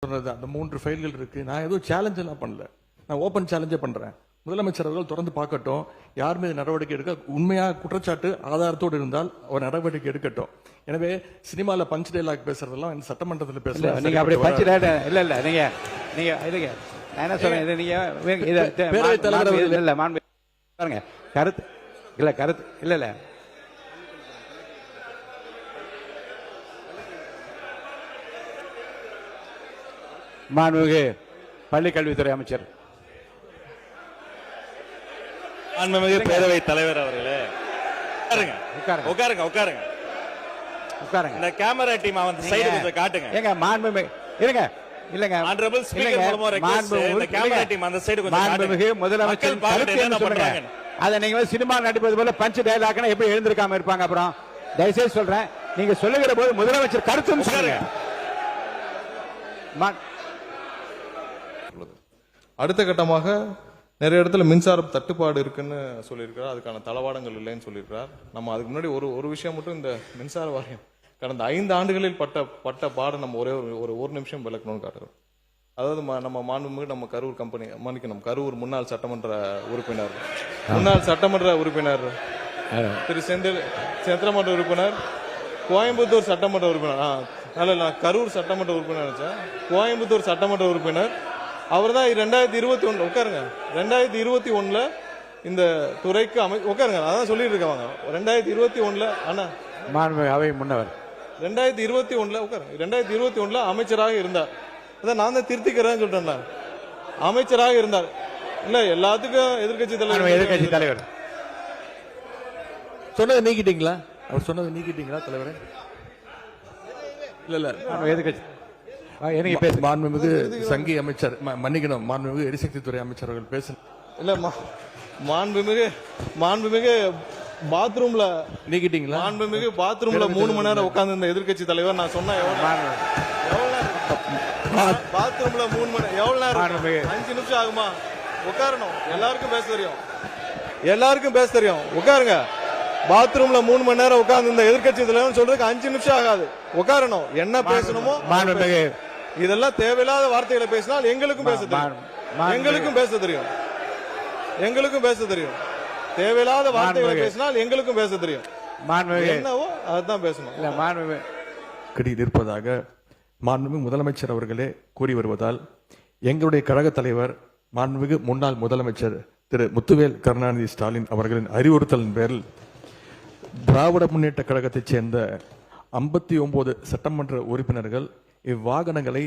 அந்த 3 ஃபைல்கள் இருக்கு. நான் எதுவும் சேலஞ்ச் எல்லாம் பண்ணல, நான் ஓபன் சேலஞ்சே பண்றேன். முதலமைச்சர் அவர்கள் தொடர்ந்து பார்க்கட்டும், யார் மீது நடவடிக்கை எடுக்க உண்மையா குற்றச்சாட்டு ஆதாரத்தோடு இருந்தால் அவர் நடவடிக்கை எடுக்கட்டும். எனவே சினிமால பஞ்ச் டைலாக் பேசுறதெல்லாம் சட்டமன்றத்தில் பேசலாம். நீங்க அப்படி பஞ்ச் டைலாக் இல்ல நீங்க இல்லங்க, நான் என்ன சொல்றேன், இது நீங்க பேரவைத் தலைவர் இல்ல மாண்பு பாருங்க, கருத்து இல்ல மாண்புமிகு பள்ளி கல்வித்துறை அமைச்சர், மாண்புமிகு பேரவைத் தலைவர் அவர்களே, உட்காருங்க. இந்த கேமரா டீம் அந்த சைடு கொஞ்சம் காட்டுங்க. ஏங்க மாண்புமிகு இருங்க, இல்லங்க ஆனரபிள் ஸ்பீக்கர் மூலமா ரெக்வெஸ்ட், இந்த கேமரா டீம் அந்த சைடு கொஞ்சம் காட்டுங்க. மாண்புமிகு முதலமைச்சர் கருத்து என்ன சொல்றாங்க, அத நீங்க சினிமா நடிப்பது போல பஞ்ச் டயலாக்னா எப்படி எழுந்திருக்காம இருப்பாங்க? அப்புறம் தயவுசெய்து சொல்றேன், நீங்க சொல்லுகிற போது முதலமைச்சர் கருத்துன்னு சொல்லுங்க. அடுத்த கட்டமாக நிறைய இடத்துல மின்சார தட்டுப்பாடு இருக்குன்னு சொல்லியிருக்கிறார், அதுக்கான தளவாடங்கள் இல்லைன்னு சொல்லியிருக்கிறார். நம்ம அதுக்கு முன்னாடி ஒரு விஷயம் மட்டும், இந்த மின்சார வாரியம் கடந்த 5 ஆண்டுகளில் பட்ட பாடம் நம்ம ஒரு நிமிஷம் விளக்கணும்னு காட்டுறோம். அதாவது நம்ம மாண்புமிகு நம்ம கரூர் கம்பெனி மன்னிக்கணும், கரூர் முன்னாள் சட்டமன்ற உறுப்பினர் திரு சந்திரமன்ற உறுப்பினர், கோயம்புத்தூர் சட்டமன்ற உறுப்பினர், கரூர் சட்டமன்ற உறுப்பினர் நினைச்சேன், கோயம்புத்தூர் சட்டமன்ற உறுப்பினர். அவர் தான் 2021 உட்காருங்க, 2021 இந்த துறைக்கு உட்காருங்க, அதான் சொல்லிட்டு இருக்காங்க. 2021 அண்ணா அவை முன்னவர் 2021 உட்காருங்க, 2021 அமைச்சராக இருந்தார். அதான் நான் தான் திருத்திக்கிறேன்னு சொல்லிட்டேன், அமைச்சராக இருந்தார். இல்ல எல்லாத்துக்கும் எதிர்கட்சி தலைவர் சொன்னதை நீக்கிட்டீங்களா? அவர் சொன்னதை நீக்கிட்டீங்களா தலைவரே? இல்ல எதிர்கட்சி மாண்புமிகு சங்கி அமைச்சர், மன்னிக்கணும், மாண்புமிகு எரிசக்தி துறை அமைச்சர் அவர்கள் பேச இல்ல மாண்புமிகு பாத்ரூம்ல நீக்கிட்டீங்களா? மாண்புமிகு பாத்ரூம்ல 3 மணி நேரம் உட்கார்ந்து இந்த எதிர்கட்சி தலைவர் நான் சொன்ன பாத்ரூம்ல 3 மணி எவ்வளவு நேரம்? 5 நிமிஷம் ஆகுமா? உட்காரணும், எல்லாருக்கும் பேச தெரியும், உட்காருங்க. பாத்ரூம்ல 3 மணி நேரம் உட்கார்ந்து இந்த எதிர்கட்சி தலைவர் சொல்றதுக்கு 5 நிமிஷம் ஆகாது, உட்காரணும். என்ன பேசணுமோ இதெல்லாம் தேவையில்லாத வார்த்தைகளை பேசினால் எங்களுக்கும் பேச தெரியும், தேவையில்லாத வார்த்தைகளை பேசினால் எங்களுக்கும் பேச தெரியும். என்னவோ அதுதான் பேசணும். கடியில் இருப்பதாக மாண்புமிகு முதலமைச்சர் அவர்களே கூறி வருவதால் எங்களுடைய கழக தலைவர் மாண்புமிகு முன்னாள் முதலமைச்சர் திரு முத்துவேல் கருணாநிதி ஸ்டாலின் அவர்களின் அறிவுறுத்தலின் பேரில் திராவிட முன்னேற்ற கழகத்தைச் சேர்ந்த 59 சட்டமன்ற உறுப்பினர்கள் இவ்வாகனங்களை